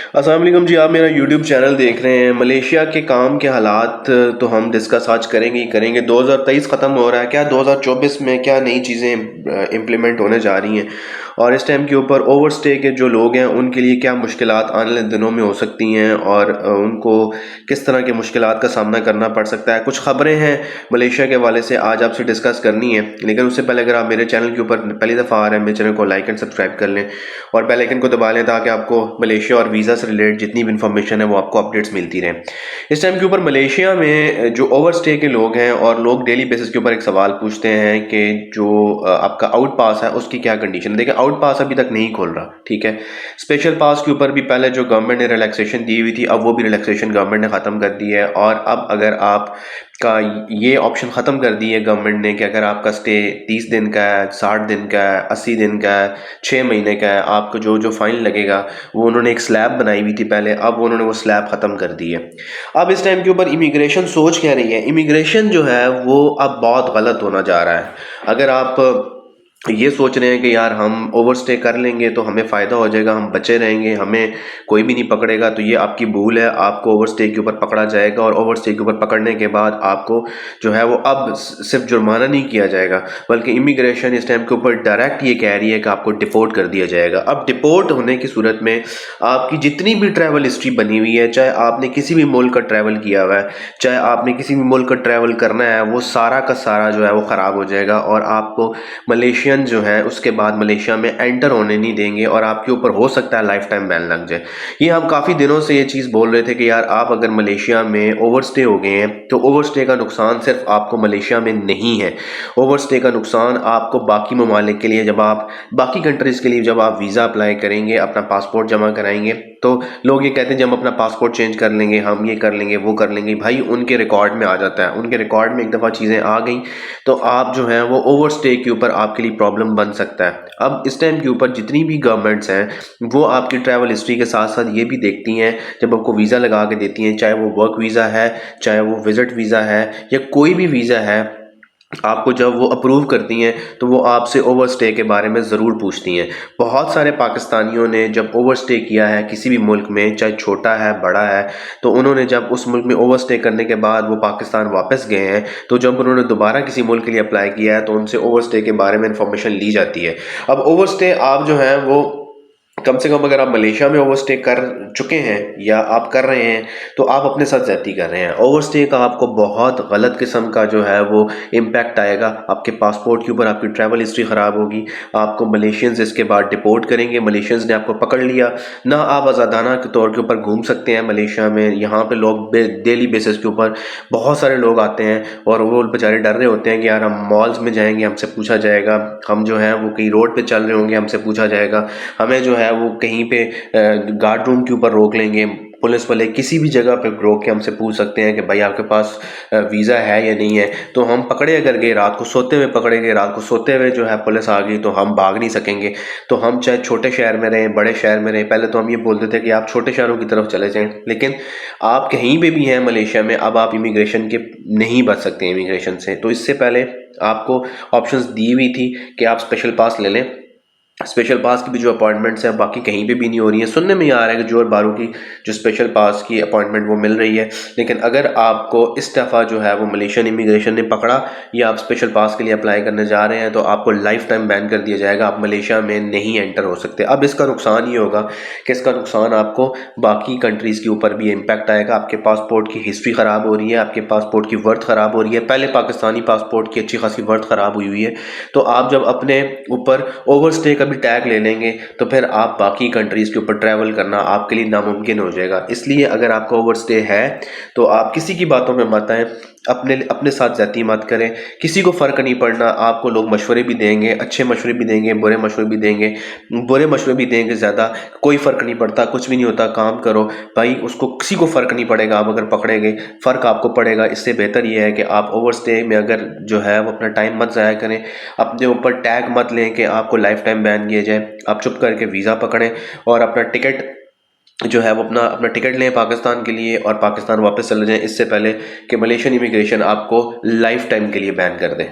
अस्सलाम वालेकुम जी। आप मेरा यूट्यूब चैनल देख रहे हैं। मलेशिया के काम के हालात तो हम डिस्कस आज करेंगे ही करेंगे। 2023 ख़त्म हो रहा है, क्या 2024 में क्या नई चीज़ें इम्प्लीमेंट होने जा रही हैं, और इस टाइम के ऊपर ओवर स्टे के जो लोग हैं उनके लिए क्या मुश्किलात आने वाले दिनों में हो सकती हैं, और उनको किस तरह के मुश्किलात का सामना करना पड़ सकता है। कुछ ख़बरें हैं मलेशिया के हवाले से आज आपसे डिस्कस करनी है, लेकिन उससे पहले अगर आप मेरे चैनल के ऊपर पहली दफ़ा आ रहे हैं, मेरे चैनल को लाइक एंड सब्सक्राइब कर लें और बेल आइकन को दबा लें ताकि आपको मलेशिया और वीज़ा से रिलेटेड जितनी भी इंफॉर्मेशन है वो आपको अपडेट्स मिलती रहें। इस टाइम के ऊपर मलेशिया में जो ओवर स्टे के लोग हैं और लोग डेली बेसिस के ऊपर एक सवाल पूछते हैं कि जो आपका आउट पास है उसकी क्या कंडीशन है। देखिए, आउट पास अभी तक नहीं खोल रहा, ठीक है। स्पेशल पास के ऊपर भी पहले जो गवर्नमेंट ने रिलैक्सेशन दी हुई थी, अब वो भी रिलैक्सेशन गवर्नमेंट ने ख़त्म कर दी है। और अब अगर आप का ये ऑप्शन ख़त्म कर दी है गवर्नमेंट ने कि अगर आपका स्टे 30 दिन का है, 60 दिन का है, 80 दिन का है, 6 महीने का है, आपको जो जो फाइन लगेगा वो उन्होंने एक स्लैब बनाई हुई थी पहले, अब उन्होंने वो स्लैब ख़त्म कर दी है। अब इस टाइम के ऊपर इमिग्रेशन सोच क्या रही है, इमिग्रेशन जो है वो अब बहुत गलत होना जा रहा है। अगर आप ये सोच रहे हैं कि यार हम ओवर स्टे कर लेंगे तो हमें फ़ायदा हो जाएगा, हम बचे रहेंगे, हमें कोई भी नहीं पकड़ेगा, तो ये आपकी भूल है। आपको ओवर स्टे के ऊपर पकड़ा जाएगा, और ओवर स्टे के ऊपर पकड़ने के बाद आपको जो है वो अब सिर्फ जुर्माना नहीं किया जाएगा, बल्कि इमिग्रेशन इस टाइम के ऊपर डायरेक्ट ये कह रही है कि आपको डिपोर्ट कर दिया जाएगा। अब डिपोर्ट होने की सूरत में आपकी जितनी भी ट्रैवल हिस्ट्री बनी हुई है, चाहे आपने किसी भी मुल्क का ट्रैवल किया हुआ है, चाहे आपने किसी भी मुल्क का ट्रैवल करना है, वो सारा का सारा जो है वो ख़राब हो जाएगा, और आपको मलेशियन जो है उसके बाद मलेशिया में एंटर होने नहीं देंगे, और आपके ऊपर हो सकता है लाइफ टाइम बैन लग जाए। ये हम काफ़ी दिनों से ये चीज़ बोल रहे थे कि यार आप अगर मलेशिया में ओवर स्टे हो गए हैं तो ओवर स्टे का नुकसान सिर्फ आपको मलेशिया में नहीं है। ओवर स्टे का नुकसान आपको बाकी ममालिक के लिए, जब आप बाकी कंट्रीज़ के लिए जब आप वीज़ा अप्लाई करेंगे, अपना पासपोर्ट जमा कराएंगे, तो लोग ये कहते हैं जब हम अपना पासपोर्ट चेंज कर लेंगे, हम ये कर लेंगे, वो कर लेंगे। भाई, उनके रिकॉर्ड में आ जाता है, उनके रिकॉर्ड में एक दफ़ा चीज़ें आ गई तो आप जो है वो ओवर स्टे के ऊपर आपके लिए प्रॉब्लम बन सकता है। अब इस टाइम के ऊपर जितनी भी गवर्नमेंट्स हैं वो आपकी ट्रैवल हिस्ट्री के साथ साथ ये भी देखती हैं, जब आपको वीज़ा लगा के देती हैं, चाहे वो वर्क वीज़ा है, चाहे वो विजिट वीज़ा है, या कोई भी वीज़ा है, आपको जब वो अप्रूव करती हैं तो वो आपसे ओवर स्टे के बारे में ज़रूर पूछती हैं। बहुत सारे पाकिस्तानियों ने जब ओवर स्टे किया है किसी भी मुल्क में, चाहे छोटा है बड़ा है, तो उन्होंने जब उस मुल्क में ओवर स्टे करने के बाद वो पाकिस्तान वापस गए हैं, तो जब उन्होंने दोबारा किसी मुल्क के लिए अप्लाई किया है तो उनसे ओवर स्टे के बारे में इंफॉर्मेशन ली जाती है। अब ओवर स्टे आप जो है वो कम से कम अगर आप मलेशिया में ओवर स्टे कर चुके हैं या आप कर रहे हैं तो आप अपने साथ ज़्यादती कर रहे हैं। ओवर स्टे का आपको बहुत गलत किस्म का जो है वो इम्पैक्ट आएगा आपके पासपोर्ट के ऊपर, आपकी ट्रैवल हिस्ट्री ख़राब होगी, आपको मलेशियंस इसके बाद डिपोर्ट करेंगे। मलेशियंस ने आपको पकड़ लिया ना, आप आज़ादाना के तौर के ऊपर घूम सकते हैं मलेशिया में। यहाँ पे लोग डेली बेसिस के ऊपर बहुत सारे लोग आते हैं और वो बेचारे डर रहे होते हैं कि यार हम मॉल्स में जाएंगे, हमसे पूछा जाएगा, हम जो है वो कहीं रोड पे चल रहे होंगे, हमसे पूछा जाएगा, हमें जो है वो कहीं पे गार्ड रूम के ऊपर रोक लेंगे, पुलिस वाले किसी भी जगह पे रोक के हमसे पूछ सकते हैं कि भाई आपके पास वीज़ा है या नहीं है। तो हम पकड़े अगर गए, रात को सोते हुए पकड़े गए, रात को सोते हुए जो है पुलिस आ गई तो हम भाग नहीं सकेंगे। तो हम चाहे छोटे शहर में रहें, बड़े शहर में रहें, पहले तो हम ये बोलते थे कि आप छोटे शहरों की तरफ चले जाएं, लेकिन आप कहीं पे भी हैं मलेशिया में, अब आप इमिग्रेशन के नहीं बच सकते इमिग्रेशन से। तो इससे पहले आपको ऑप्शंस दी हुई थी कि आप स्पेशल पास ले लें। स्पेशल पास की भी जो अपॉइंटमेंट्स हैं बाकी कहीं पे भी नहीं हो रही है। सुनने में आ रहा है कि जोर बारू की जो स्पेशल पास की अपॉइंटमेंट वो मिल रही है, लेकिन अगर आपको इस दफ़ा जो है वो मलेशियन इमिग्रेशन ने पकड़ा या आप स्पेशल पास के लिए अप्लाई करने जा रहे हैं तो आपको लाइफ टाइम बैन कर दिया जाएगा, आप मलेशिया में नहीं एंटर हो सकते। अब इसका नुकसान ये होगा कि इसका नुकसान आपको बाकी कंट्रीज़ के ऊपर भी इम्पैक्ट आएगा। आपके पासपोर्ट की हिस्ट्री ख़राब हो रही है, आपके पासपोर्ट की वर्थ ख़राब हो रही है, पहले पाकिस्तानी पासपोर्ट की अच्छी खासी वर्थ ख़राब हुई हुई है, तो आप जब अपने ऊपर ओवर स्टे का भी टैग ले लेंगे तो फिर आप बाकी कंट्रीज़ के ऊपर ट्रैवल करना आपके लिए नामुमकिन हो जाएगा। इसलिए अगर आपका ओवर स्टे है तो आप किसी की बातों में मत आएँ, अपने अपने साथ ज़्यादती मत करें। किसी को फ़र्क नहीं पड़ना, आपको लोग मशवरे भी देंगे, अच्छे मशवरे भी देंगे, बुरे मशवरे भी देंगे, बुरे मशवरे भी देंगे ज़्यादा, कोई फ़र्क नहीं पड़ता, कुछ भी नहीं होता, काम करो भाई, उसको किसी को फ़र्क नहीं पड़ेगा। आप अगर पकड़े गए फ़र्क आपको पड़ेगा। इससे बेहतर ये है कि आप ओवर स्टे में अगर जो है वो अपना टाइम मत ज़ाया करें, अपने ऊपर टैग मत लें कि आपको लाइफ टाइम बैन किया जाए। आप चुप करके वीज़ा पकड़ें और अपना टिकट जो है वो अपना अपना टिकट लें पाकिस्तान के लिए और पाकिस्तान वापस चले जाएं, इससे पहले कि मलेशियन इमिग्रेशन आपको लाइफ टाइम के लिए बैन कर दे।